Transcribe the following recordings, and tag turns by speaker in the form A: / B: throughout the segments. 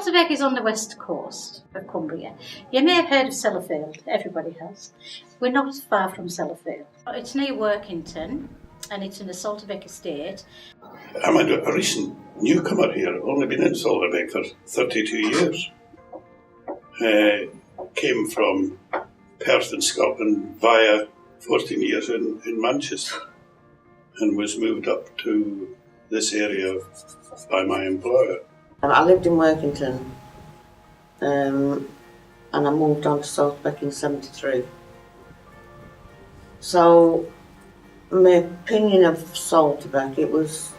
A: Salterbeck is on the west coast of Cumbria. You may have heard of Sellafield, everybody has. We're not far from Sellafield. It's near Workington and it's in the Salterbeck estate.
B: I'm a recent newcomer here, only been in Salterbeck for 32 years. Came from Perth in Scotland via 14 years in Manchester and was moved up to this area by my employer.
C: I lived in Workington and I moved on to Salterbeck in '73. So my opinion of Salterbeck, it was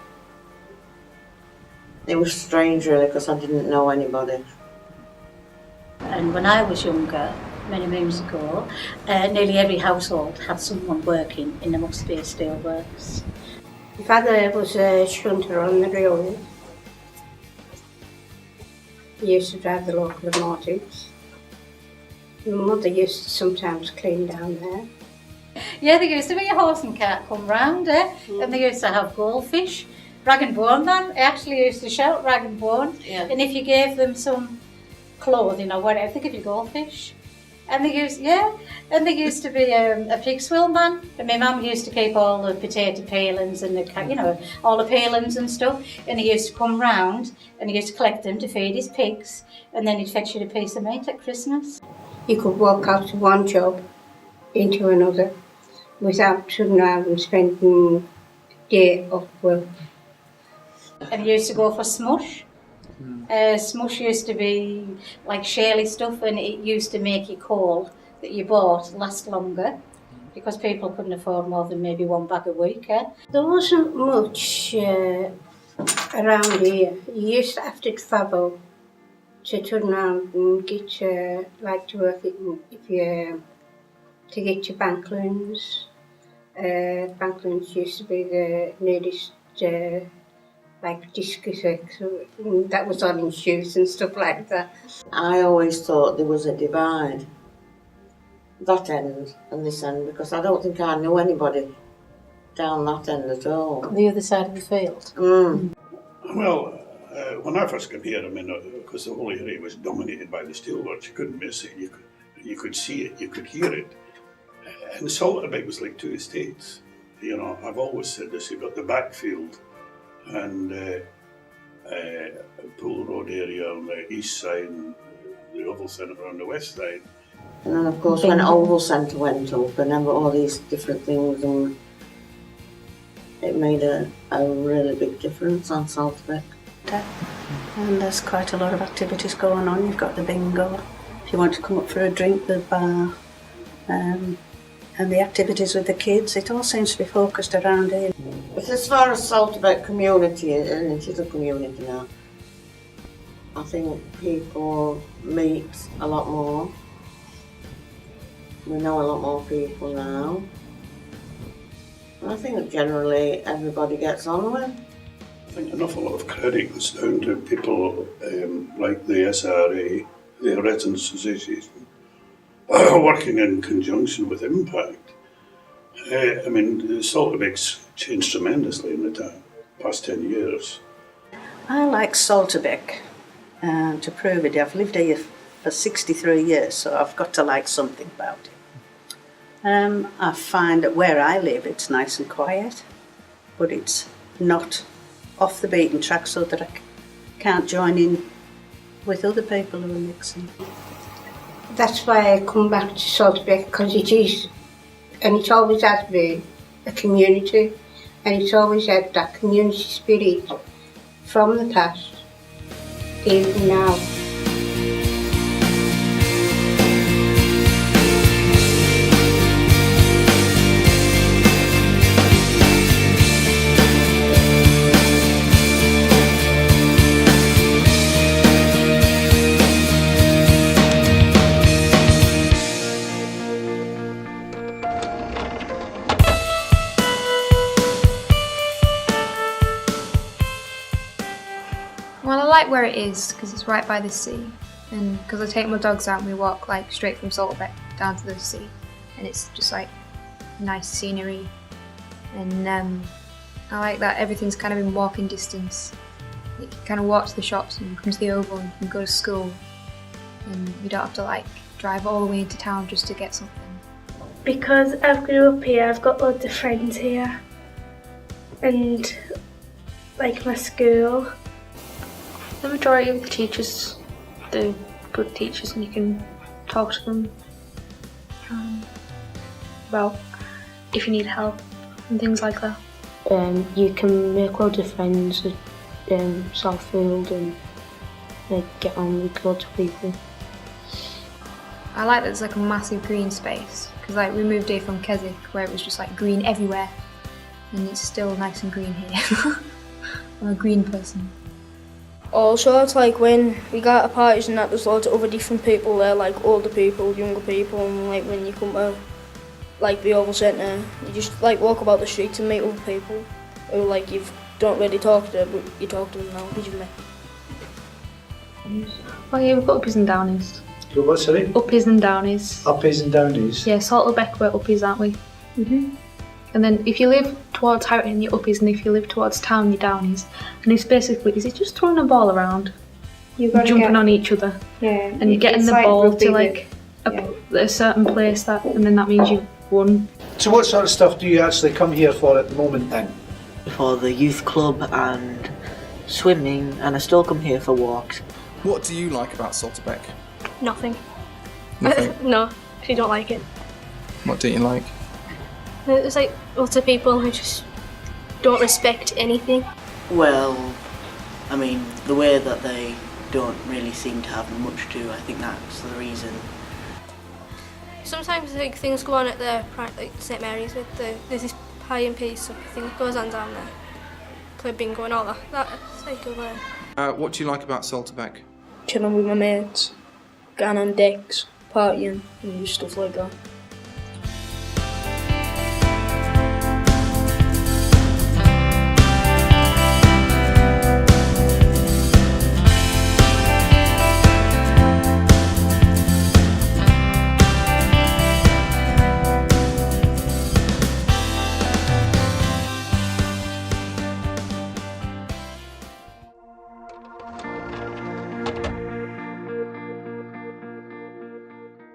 C: strange really because I didn't know anybody.
A: And when I was younger, many moons ago, nearly every household had someone working in the Musby Steelworks.
D: My father was a shunter on the railway. He used to drive the locomotives. My mother used to sometimes clean down there.
A: Yeah, they used to be a horse and cart come round, and they used to have goldfish. Rag and bone man, I actually used to shout rag and bone.
C: Yeah.
A: And if you gave them some clothing or whatever, they give you goldfish. And they used to be a pig swill man. And my mum used to keep all the potato peelings and all the peelings and stuff. And he used to come round and he used to collect them to feed his pigs. And then he'd fetch you a piece of meat at Christmas.
D: You could walk out of one job into another without turning around and spending a day off work.
A: And he used to go for smush. Smush used to be like shelly stuff, and it used to make your coal that you bought last longer because people couldn't afford more than maybe one bag a week.
D: There wasn't much around here. You used to have to travel to turn around and get to work to get your bank loans. Bank loans used to be the nearest discotheque, that was on in shoes and stuff like that.
C: I always thought there was a divide, that end and this end, because I don't think I knew anybody down that end at all.
A: The other side of the field.
B: Well, when I first came here, because the whole area was dominated by the steelworks, you couldn't miss it, you could see it, you could hear it. And Salterbeck was like two estates. I've always said this, you've got the backfield and Pool Road area on the east side and the Oval Centre on the west side.
C: And then of course when Oval Centre went up and there were all these different things, and it made a really big difference on Salterbeck.
E: And there's quite a lot of activities going on. You've got the bingo, if you want to come up for a drink, the bar, and the activities with the kids. It all seems to be focused around here.
C: But as far as Salterbeck community, and it is a community now, I think people meet a lot more. We know a lot more people now. And I think generally everybody gets on with.
B: I think an awful lot of credit goes down to people like the SRA, the Residents Association, working in conjunction with Impact. Salterbeck's changed tremendously in the past 10 years.
E: I like Salterbeck. To prove it, I've lived here for 63 years, so I've got to like something about it. I find that where I live, it's nice and quiet, but it's not off the beaten track so that I can't join in with other people who are mixing.
D: That's why I come back to Salterbeck, because it is, and it always has been, a community, and it's always had that community spirit from the past, even now.
F: Well, I like where it is because it's right by the sea, and because I take my dogs out and we walk straight from Salterbeck down to the sea, and it's just nice scenery, and I like that everything's kind of in walking distance, You can kind of walk to the shops and you come to the Oval and you can go to school, and you don't have to like drive all the way into town just to get something.
G: Because I've grew up here, I've got loads of friends here, and like my school.
H: The majority of the teachers, they're good teachers, and you can talk to them about if you need help and things like that.
G: You can make loads of friends at Southfield and like get on with loads of people.
F: I like that there's like a massive green space, because like we moved here from Keswick where it was just like green everywhere, and it's still nice and green here. I'm a green person.
H: Also, it's like when we go to parties and that, there's loads of other different people there, like older people, younger people, and like when you come to like the Oval Centre, you just like walk about the streets and meet other people who like you don't really talk to, but you talk to them now because you've met.
I: Oh yeah, we've got uppies and downies.
J: Got what, sorry?
I: Uppies and downies.
J: Uppies and downies?
I: Yeah, Salterbeck we're uppies, aren't we?
F: Mhm.
I: And then if you live towards Houghton, you're uppies, and if you live towards town, you're downies. And it's basically, is it just throwing a ball around?
A: You've got to
I: Jumping
A: get,
I: on each other.
A: yeah,
I: And you're getting
A: it's
I: the
A: like
I: ball
A: rugby,
I: to like a certain place, that, and then that means you've won.
J: So what sort of stuff do you actually come here for at the moment then?
K: For the youth club and swimming, and I still come here for walks.
L: What do you like about Salterbeck?
G: Nothing.
L: Nothing.
G: No, if you don't like it.
L: What don't you like?
G: There's like lots of people who just don't respect anything.
K: Well, I mean, the way that they don't really seem to have much to, I think that's the reason.
G: Sometimes like things go on at the like St Mary's with there's this pie and peas thing that goes on down there. Play bingo and all that. That's like good way.
L: What do you like about Salterbeck?
H: Chilling with my mates, going on decks, partying, and just stuff like that.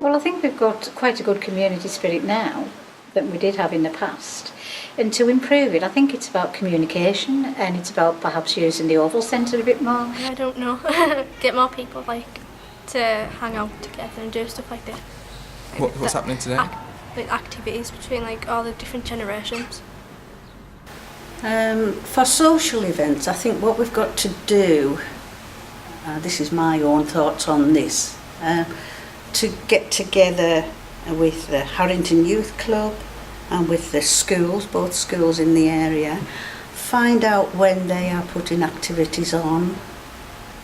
A: Well, I think we've got quite a good community spirit now that we did have in the past. And to improve it, I think it's about communication, and it's about perhaps using the Oval Centre a bit more.
G: I don't know. Get more people like to hang out together and do stuff like that.
L: What's happening today?
G: Like activities between like all the different generations.
E: For social events, I think what we've got to do, this is my own thoughts on this, to get together with the Harrington Youth Club and with the schools, both schools in the area, find out when they are putting activities on,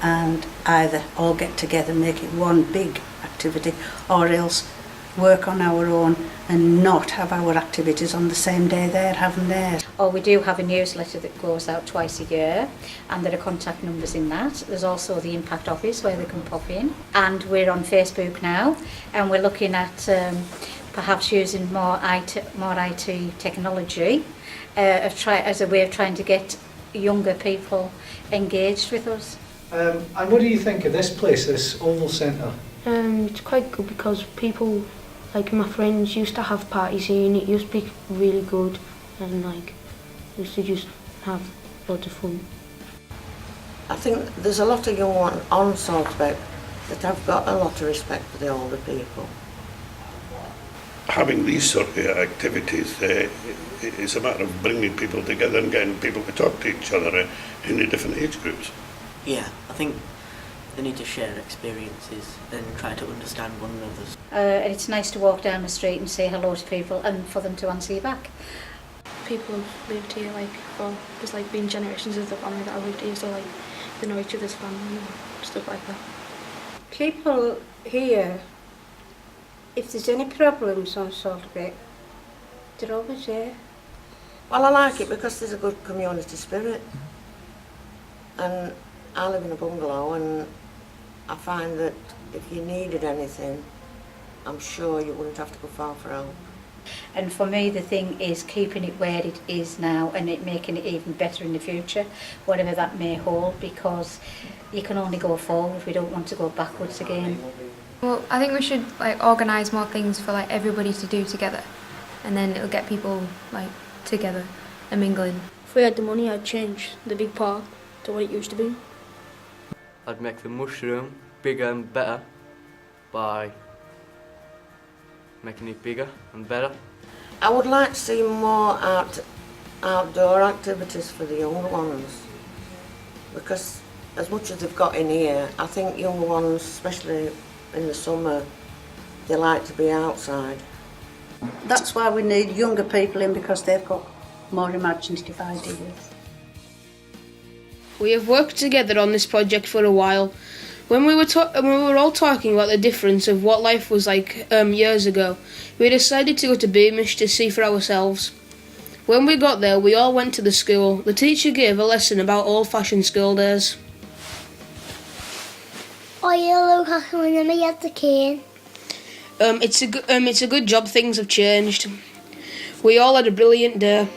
E: and either all get together, make it one big activity, or else work on our own and not have our activities on the same day they're having theirs.
A: Or we do have a newsletter that goes out twice a year, and there are contact numbers in that. There's also the Impact Office where they can pop in, and we're on Facebook now, and we're looking at perhaps using more IT technology as a way of trying to get younger people engaged with us.
J: And what do you think of this place, this Oval Centre?
G: It's quite good because people, like my friends, used to have parties here and it used to be really good, and like used to just have lots of fun.
C: I think there's a lot of young ones on Salterbeck that have got a lot of respect for the older people.
B: Having these sort of activities is a matter of bringing people together and getting people to talk to each other in the different age groups.
K: Yeah, I think they need to share experiences and try to understand one another's.
A: And it's nice to walk down the street and say hello to people and for them to answer you back.
G: People have lived here like for there's like been generations of the family that have lived here, so like they know each other's family and stuff like that.
D: People here, if there's any problems on Salterbeck, they're always there.
C: Well, I like it because there's a good community spirit. And I live in a bungalow, and I find that if you needed anything, I'm sure you wouldn't have to go far for help.
A: And for me, the thing is keeping it where it is now and it making it even better in the future, whatever that may hold, because you can only go forward. We don't want to go backwards again.
F: Well, I think we should like organise more things for like everybody to do together, and then it'll get people like together and mingling.
H: If we had the money, I'd change the big park to what it used to be.
M: I'd make the mushroom bigger and better by making it bigger and better.
C: I would like to see more outdoor activities for the younger ones, because as much as they've got in here, I think younger ones, especially in the summer, they like to be outside.
E: That's why we need younger people in, because they've got more imaginative ideas.
N: We have worked together on this project for a while. When we were all talking about the difference of what life was like years ago, we decided to go to Beamish to see for ourselves. When we got there, we all went to the school. The teacher gave a lesson about old-fashioned school days.
O: Oh, you look like when I had the cane.
N: It's a good job things have changed. We all had a brilliant day.